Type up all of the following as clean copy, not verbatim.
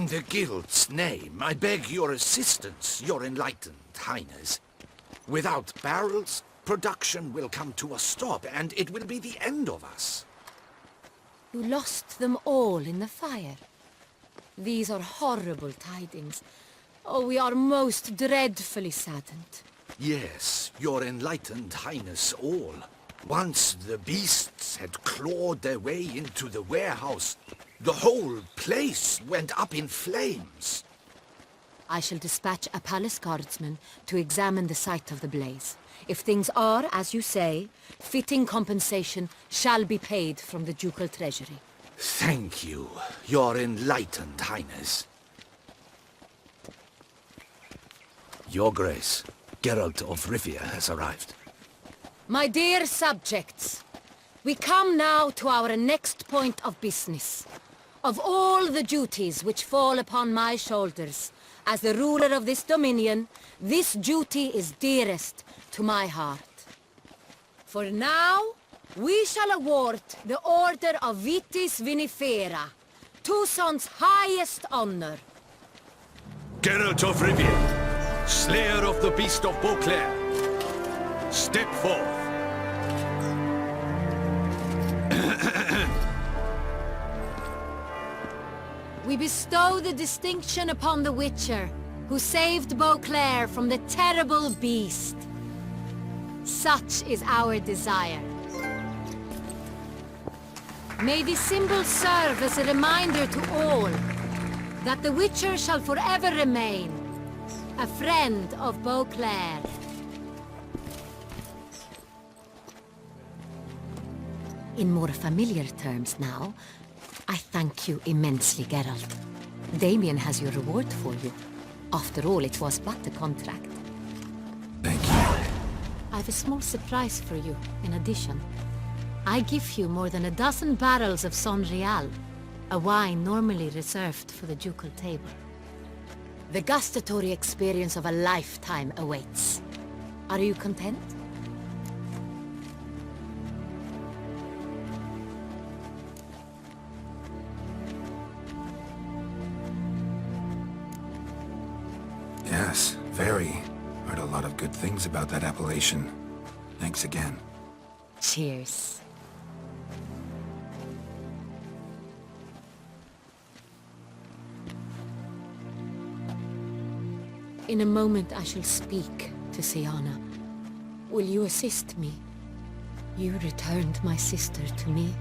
In the guild's name, I beg your assistance, your enlightened highness. Without barrels, production will come to a stop, and it will be the end of us. You lost them all in the fire. These are horrible tidings. Oh, we are most dreadfully saddened. Yes, your enlightened highness all. Once the beasts had clawed their way into the warehouse, the whole place went up in flames. I shall dispatch a palace guardsman to examine the site of the blaze. If things are, as you say, fitting compensation shall be paid from the ducal treasury. Thank you, your enlightened highness. Your Grace, Geralt of Rivia has arrived. My dear subjects, we come now to our next point of business. Of all the duties which fall upon my shoulders, as the ruler of this dominion, this duty is dearest to my heart. For now, we shall award the Order of Vitis Vinifera, Tucson's highest honor. Geralt of Rivia, slayer of the beast of Beauclair, step forth. We bestow the distinction upon the Witcher, who saved Beauclair from the terrible beast. Such is our desire. May this symbol serve as a reminder to all that the Witcher shall forever remain a friend of Beauclair. In more familiar terms now, I thank you immensely, Geralt. Damien has your reward for you. After all, it was but a contract. Thank you. I have a small surprise for you, in addition. I give you more than a dozen barrels of Son Real, a wine normally reserved for the ducal table. The gustatory experience of a lifetime awaits. Are you content? Yes, very. Heard a lot of good things about that appellation. Thanks again. Cheers. In a moment I shall speak to Siana. Will you assist me? You returned my sister to me,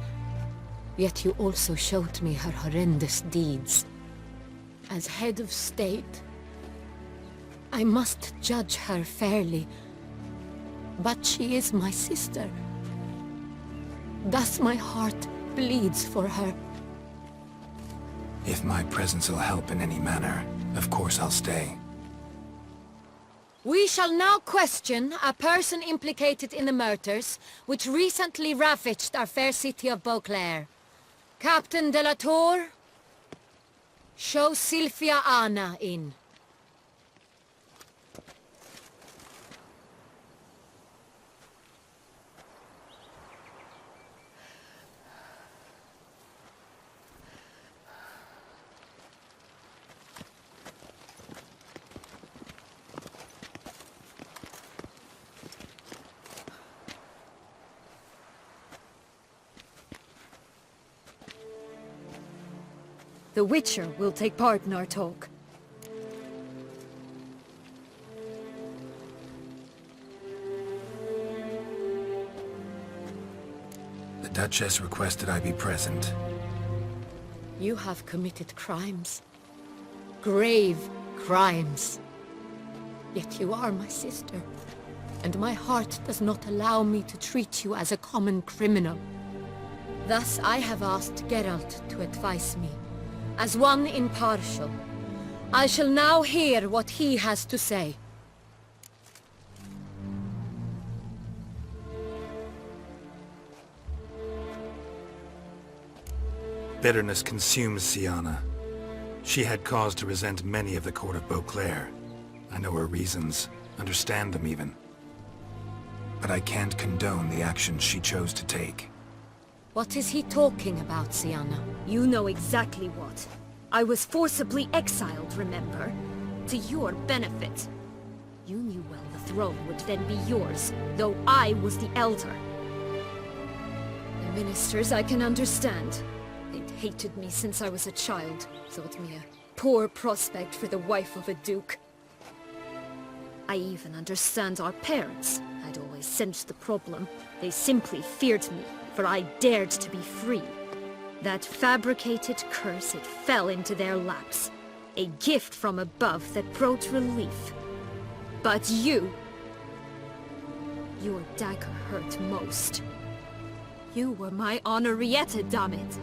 yet you also showed me her horrendous deeds. As head of state, I must judge her fairly, but she is my sister. Thus my heart bleeds for her. If my presence will help in any manner, of course I'll stay. We shall now question a person implicated in the murders which recently ravaged our fair city of Beauclair. Captain de la Tour, show Sylvia Anna in. The Witcher will take part in our talk. The Duchess requested I be present. You have committed crimes. Grave crimes. Yet you are my sister, and my heart does not allow me to treat you as a common criminal. Thus I have asked Geralt to advise me, as one impartial. I shall now hear what he has to say. Bitterness consumes Siana. She had cause to resent many of the court of Beauclair. I know her reasons, understand them even. But I can't condone the actions she chose to take. What is he talking about, Siana? You know exactly what. I was forcibly exiled, remember? To your benefit. You knew well the throne would then be yours, though I was the elder. The ministers I can understand. They'd hated me since I was a child, thought me a poor prospect for the wife of a duke. I even understand our parents. I'd always sensed the problem. They simply feared me, for I dared to be free. That fabricated curse, it fell into their laps. A gift from above that brought relief. But you... Your dagger hurt most. You were my Henrietta, damn it.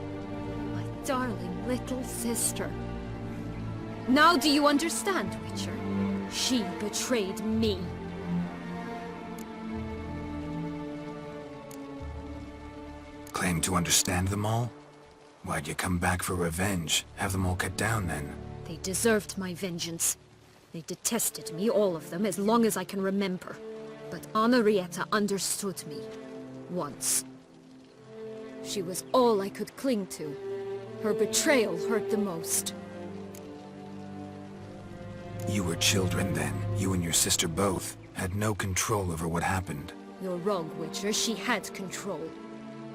My darling little sister. Now do you understand, Witcher? She betrayed me. Claim to understand them all? Why'd you come back for revenge? Have them all cut down, then? They deserved my vengeance. They detested me, all of them, as long as I can remember. But Henrietta understood me. Once. She was all I could cling to. Her betrayal hurt the most. You were children then. You and your sister both had no control over what happened. You're wrong, Witcher. She had control.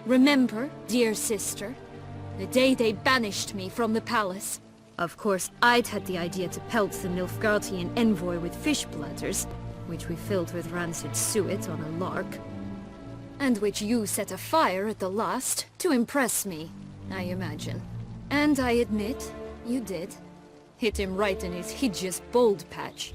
Remember, dear sister? The day they banished me from the palace. Of course, I'd had the idea to pelt the Nilfgaardian envoy with fish bladders, which we filled with rancid suet on a lark. And which you set afire at the last, to impress me, I imagine. And I admit, you did. Hit him right in his hideous bald patch.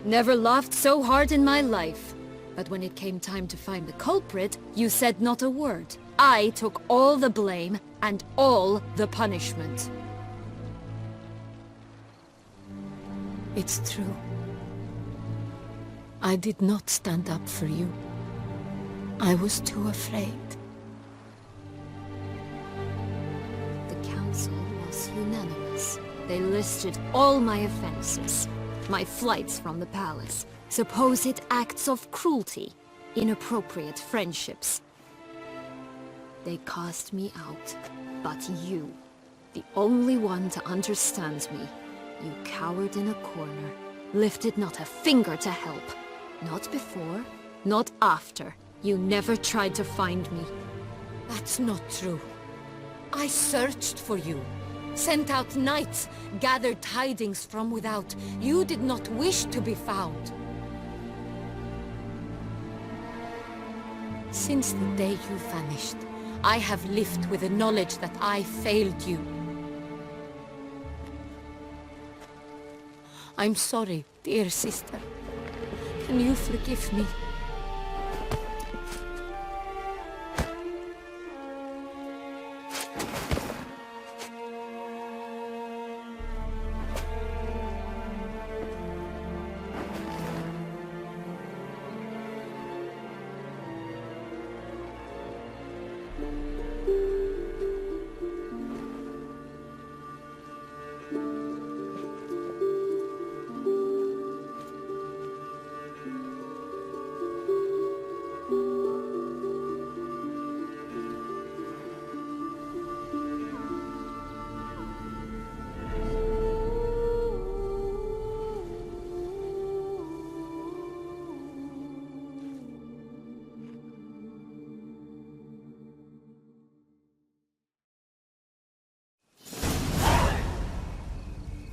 Never laughed so hard in my life. But when it came time to find the culprit, you said not a word. I took all the blame and all the punishment. It's true. I did not stand up for you. I was too afraid. The council was unanimous. They listed all my offenses. My flights from the palace. Supposed acts of cruelty. Inappropriate friendships. They cast me out. But you, the only one to understand me, you cowered in a corner, lifted not a finger to help. Not before, not after. You never tried to find me. That's not true. I searched for you. Sent out knights, gathered tidings from without. You did not wish to be found. Since the day you vanished, I have lived with the knowledge that I failed you. I'm sorry, dear sister. Can you forgive me?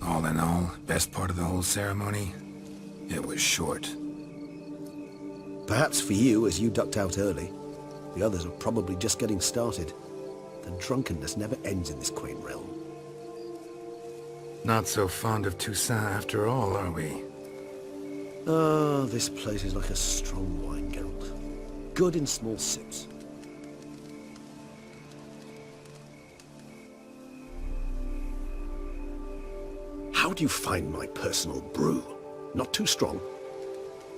All in all, best part of the whole ceremony? It was short. Perhaps for you, as you ducked out early. The others are probably just getting started. The drunkenness never ends in this quaint realm. Not so fond of Toussaint after all, are we? Ah, this place is like a strong wine, Geralt. Good in small sips. How do you find my personal brew? Not too strong?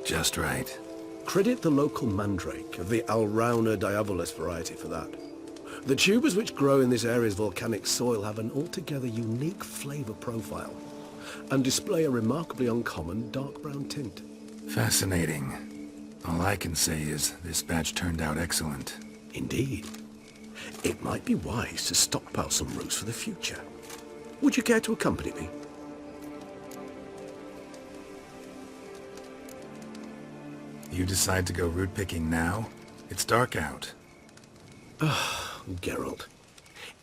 Just right. Credit the local mandrake of the Alrauna diabolus variety for that. The tubers which grow in this area's volcanic soil have an altogether unique flavor profile and display a remarkably uncommon dark brown tint. Fascinating. All I can say is this batch turned out excellent. Indeed. It might be wise to stockpile some roots for the future. Would you care to accompany me? You decide to go root picking now? It's dark out. Geralt,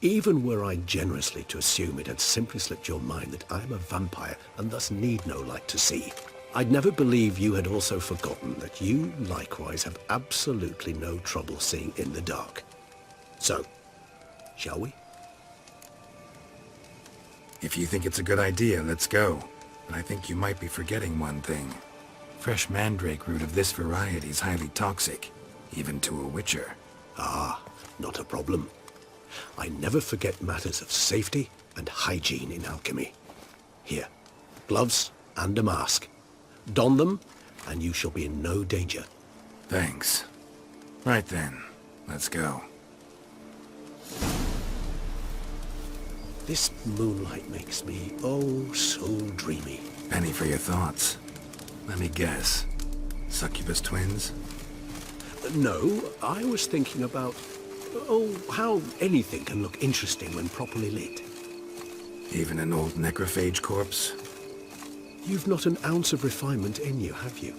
even were I generously to assume it had simply slipped your mind that I am a vampire and thus need no light to see, I'd never believe you had also forgotten that you likewise have absolutely no trouble seeing in the dark. So, shall we? If you think it's a good idea, let's go. But I think you might be forgetting one thing. Fresh mandrake root of this variety is highly toxic, even to a witcher. Ah, not a problem. I never forget matters of safety and hygiene in alchemy. Here, gloves and a mask. Don them, and you shall be in no danger. Thanks. Right then, let's go. This moonlight makes me, oh, so dreamy. Penny for your thoughts. Let me guess. Succubus twins? No, I was thinking about, oh, how anything can look interesting when properly lit. Even an old necrophage corpse? You've not an ounce of refinement in you, have you?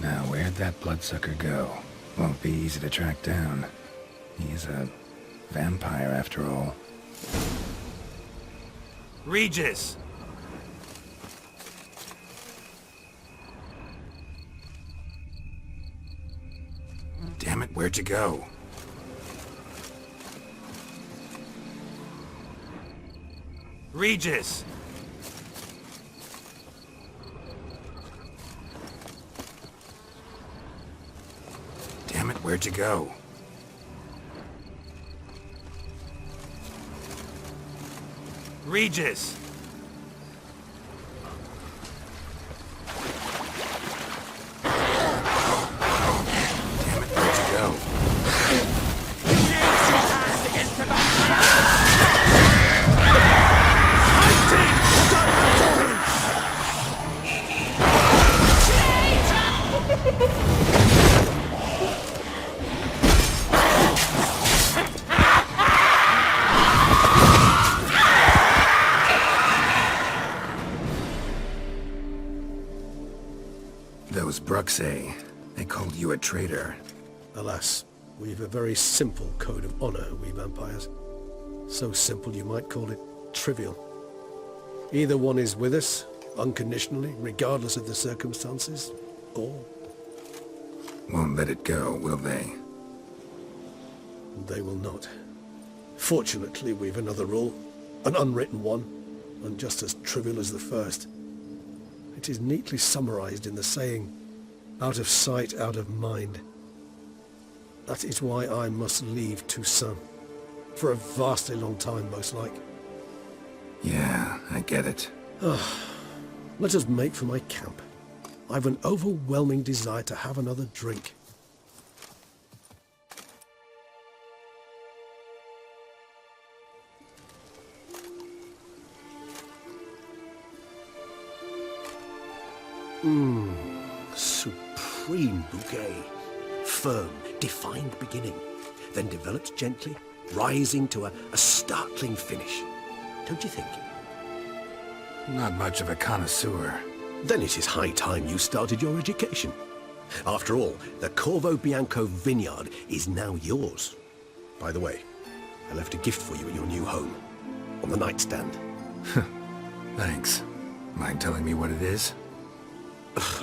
Now, where'd that bloodsucker go? Won't be easy to track down. He's a vampire, after all. Regis! Damn it, where'd you go? Regis! Damn it, where'd you go? Regis! Bruxay. They called you a traitor. Alas, we've a very simple code of honor, we vampires. So simple you might call it trivial. Either one is with us, unconditionally, regardless of the circumstances, or... Won't let it go, will they? They will not. Fortunately, we've another rule, an unwritten one, and just as trivial as the first. It is neatly summarized in the saying, out of sight, out of mind. That is why I must leave Toussaint. For a vastly long time, most like. Yeah, I get it. Let us make for my camp. I've an overwhelming desire to have another drink. Supreme bouquet. Firm, defined beginning, then develops gently, rising to a startling finish. Don't you think? Not much of a connoisseur. Then it is high time you started your education. After all, the Corvo Bianco vineyard is now yours. By the way, I left a gift for you at your new home. On the nightstand. Thanks. Mind telling me what it is?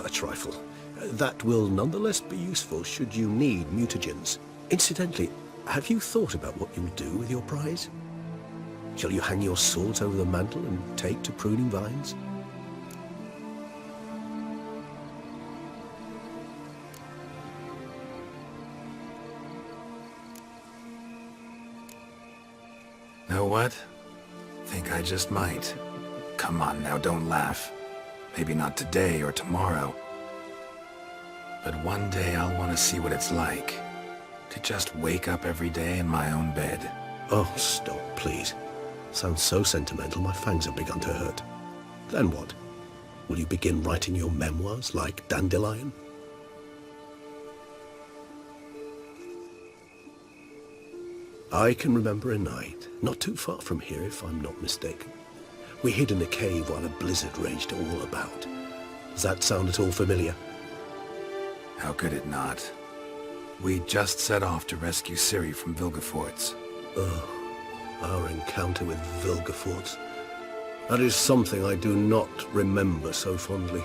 A trifle. That will nonetheless be useful should you need mutagens. Incidentally, have you thought about what you'll do with your prize? Shall you hang your swords over the mantle and take to pruning vines? Know what? Think I just might. Come on now, don't laugh. Maybe not today or tomorrow. But one day I'll want to see what it's like. To just wake up every day in my own bed. Oh, stop, please. Sounds so sentimental, my fangs have begun to hurt. Then what? Will you begin writing your memoirs like Dandelion? I can remember a night, not too far from here if I'm not mistaken. We hid in a cave while a blizzard raged all about. Does that sound at all familiar? How could it not? We just set off to rescue Ciri from Vilgefortz. Oh, our encounter with Vilgefortz. That is something I do not remember so fondly.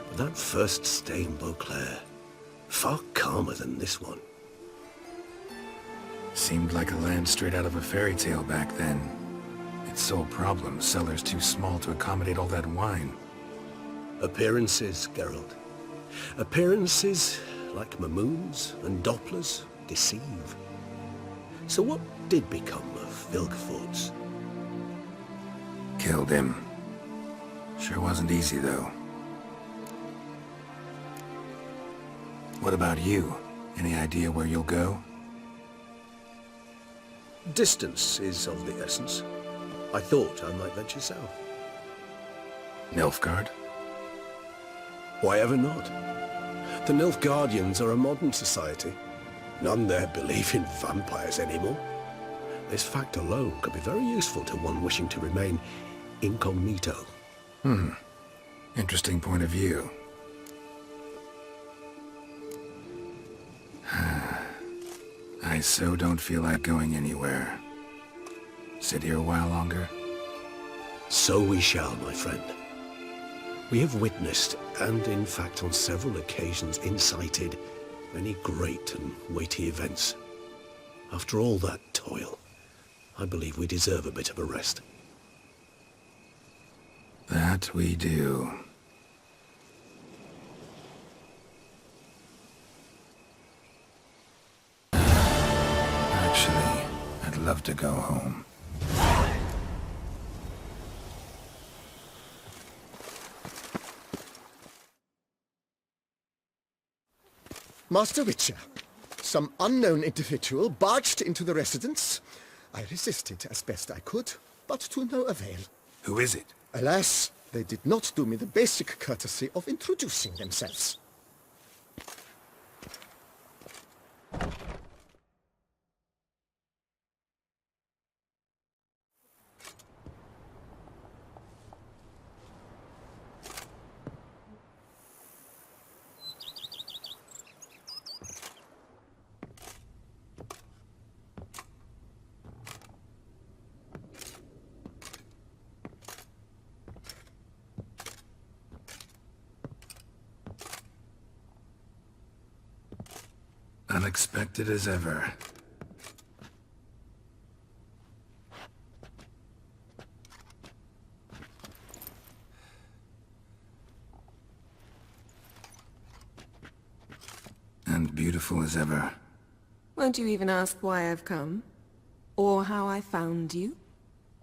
But that first stay in Beauclair, far calmer than this one. Seemed like a land straight out of a fairy tale back then. Its sole problem, cellars too small to accommodate all that wine. Appearances, Geralt. Appearances, like Mamoons and Dopplers, deceive. So what did become of Vilgefortz? Killed him. Sure wasn't easy, though. What about you? Any idea where you'll go? Distance is of the essence. I thought I might venture south. Nilfgaard? Why ever not? The Nilfgaardians are a modern society. None there believe in vampires anymore. This fact alone could be very useful to one wishing to remain incognito. Interesting point of view. I so don't feel like going anywhere. Sit here a while longer? So we shall, my friend. We have witnessed, and in fact on several occasions incited, many great and weighty events. After all that toil, I believe we deserve a bit of a rest. That we do. Actually, I'd love to go home. Master Witcher, some unknown individual barged into the residence. I resisted as best I could, but to no avail. Who is it? Alas, they did not do me the basic courtesy of introducing themselves. Unexpected as ever. And beautiful as ever. Won't you even ask why I've come? Or how I found you?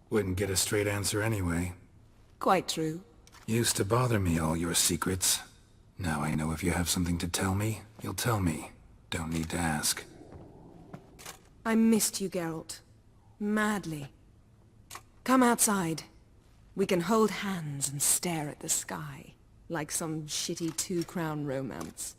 Wouldn't get a straight answer anyway. Quite true. Used to bother me, all your secrets. Now I know if you have something to tell me, you'll tell me. Don't need to ask. I missed you, Geralt. Madly. Come outside. We can hold hands and stare at the sky, like some shitty two-crown romance.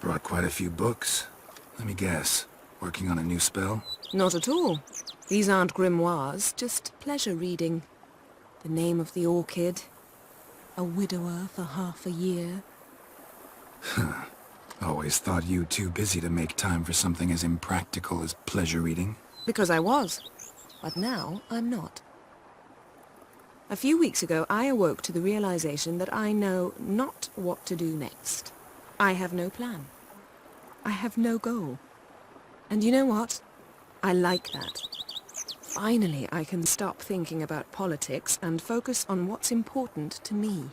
Brought quite a few books. Let me guess. Working on a new spell? Not at all. These aren't grimoires, just pleasure reading. The Name of the Orchid. A widower for half a year. Always thought you too busy to make time for something as impractical as pleasure reading. Because I was. But now I'm not. A few weeks ago, I awoke to the realization that I know not what to do next. I have no plan. I have no goal. And you know what? I like that. Finally, I can stop thinking about politics and focus on what's important to me.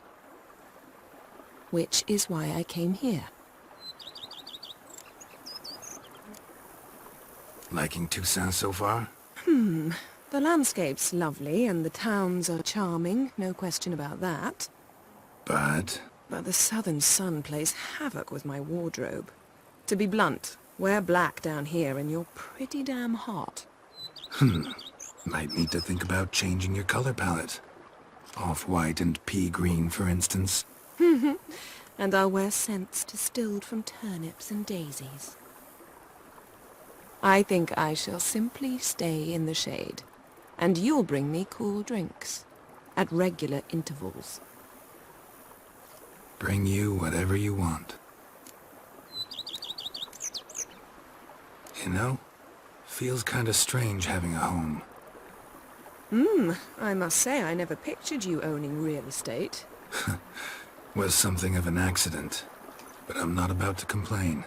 Which is why I came here. Liking Toussaint so far? The landscape's lovely and the towns are charming, no question about that. But But the southern sun plays havoc with my wardrobe. To be blunt, wear black down here and you're pretty damn hot. might need to think about changing your color palette. Off-white and pea green, for instance. And I'll wear scents distilled from turnips and daisies. I think I shall simply stay in the shade. And you'll bring me cool drinks. At regular intervals. Bring you whatever you want. You know, feels kinda strange having a home. I must say I never pictured you owning real estate. Was something of an accident, but I'm not about to complain.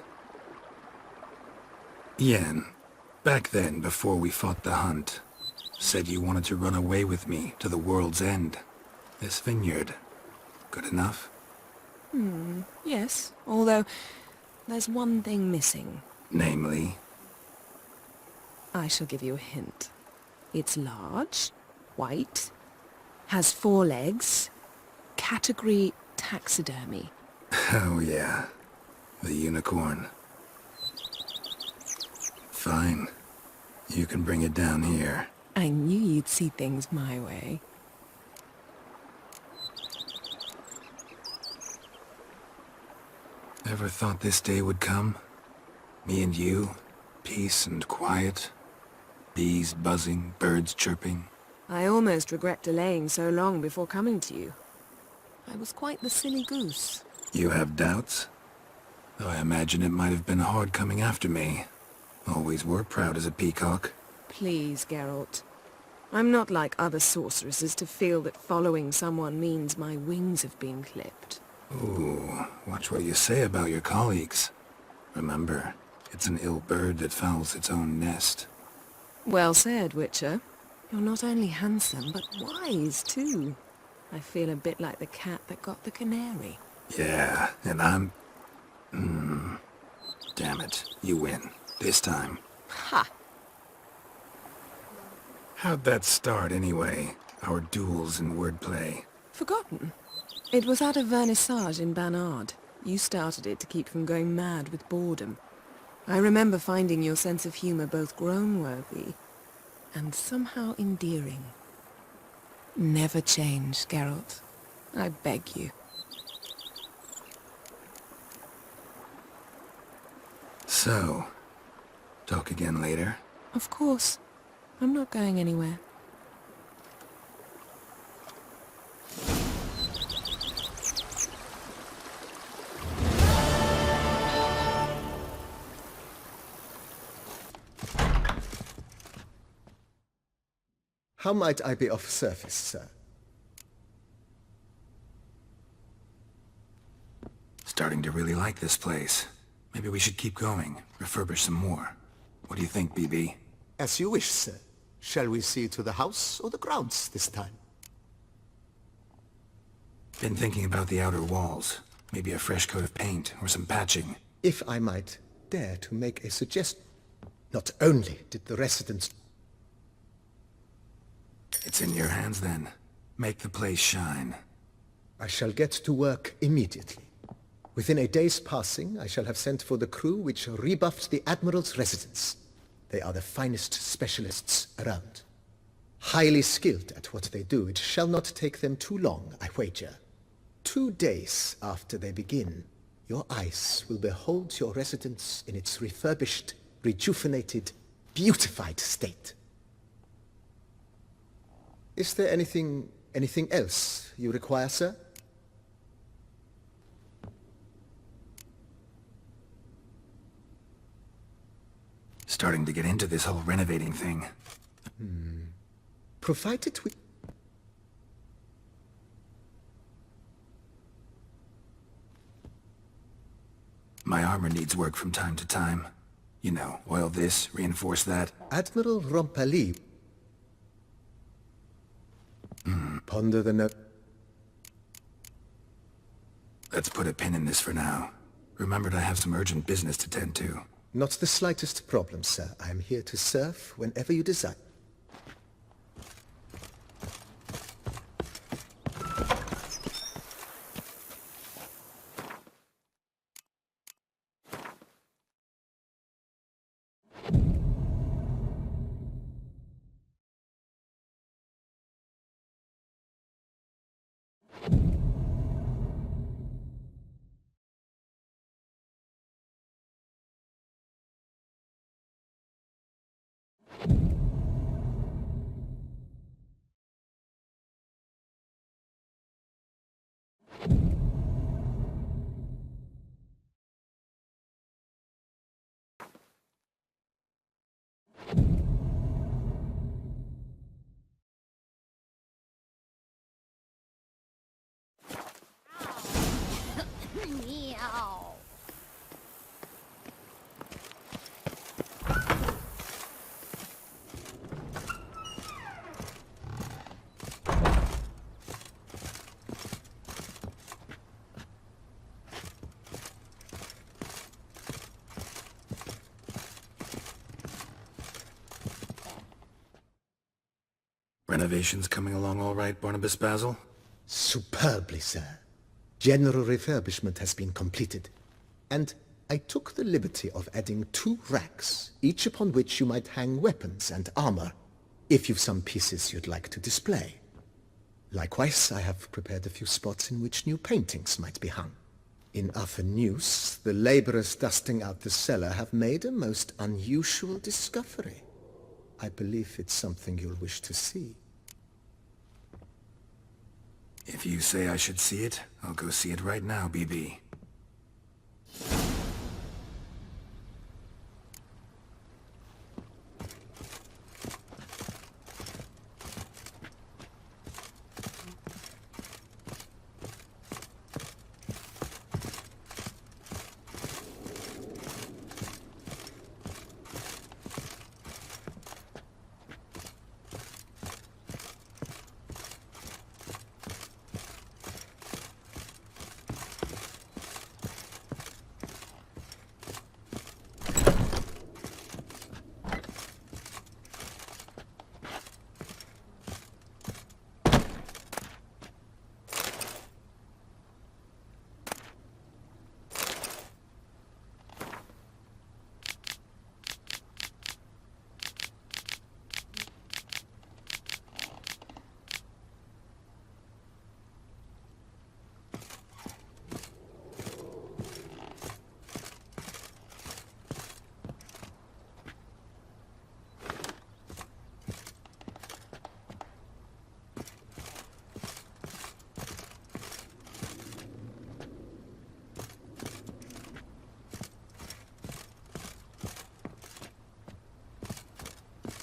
Yen, back then, before we fought the hunt, said you wanted to run away with me to the world's end. This vineyard, good enough? Yes, although there's one thing missing. Namely, I shall give you a hint. It's large, white, has 4 legs, category taxidermy. oh yeah, the unicorn. Fine, you can bring it down here. I knew you'd see things my way. Ever thought this day would come? Me and you, peace and quiet, bees buzzing, birds chirping. I almost regret delaying so long before coming to you. I was quite the silly goose. You have doubts? Though I imagine it might have been hard coming after me. Always were proud as a peacock. Please, Geralt. I'm not like other sorceresses to feel that following someone means my wings have been clipped. Ooh, watch what you say about your colleagues. Remember, it's an ill bird that fouls its own nest. Well said, Witcher. You're not only handsome, but wise, too. I feel a bit like the cat that got the canary. Yeah, and I'm... Damn it, you win. This time. Ha! How'd that start, anyway? Our duels in wordplay. Forgotten. It was at a vernissage in Banard. You started it to keep from going mad with boredom. I remember finding your sense of humor both groan-worthy and somehow endearing. Never change, Geralt. I beg you. So, talk again later? Of course. I'm not going anywhere. How might I be of service, sir? Starting to really like this place. Maybe we should keep going, refurbish some more. What do you think, BB? As you wish, sir. Shall we see to the house or the grounds this time? Been thinking about the outer walls. Maybe a fresh coat of paint or some patching. If I might dare to make a suggestion. Not only did the residents... It's in your hands then. Make the place shine. I shall get to work immediately. Within a day's passing, I shall have sent for the crew which rebuffed the Admiral's residence. They are the finest specialists around. Highly skilled at what they do, it shall not take them too long, I wager. 2 days after they begin, your eyes will behold your residence in its refurbished, rejuvenated, beautified state. Is there anything else you require, sir? Starting to get into this whole renovating thing. Provided we... My armor needs work from time to time. You know, oil this, reinforce that. Admiral Rompali. Ponder the note. Let's put a pin in this for now. Remembered I have some urgent business to tend to. Not the slightest problem, sir. I am here to serve whenever you desire. Meow. Renovations coming along all right, Barnabas Basil? Superbly, sir. General refurbishment has been completed, and I took the liberty of adding 2 racks, each upon which you might hang weapons and armor, if you've some pieces you'd like to display. Likewise, I have prepared a few spots in which new paintings might be hung. In other news, the laborers dusting out the cellar have made a most unusual discovery. I believe it's something you'll wish to see. If you say I should see it, I'll go see it right now, BB.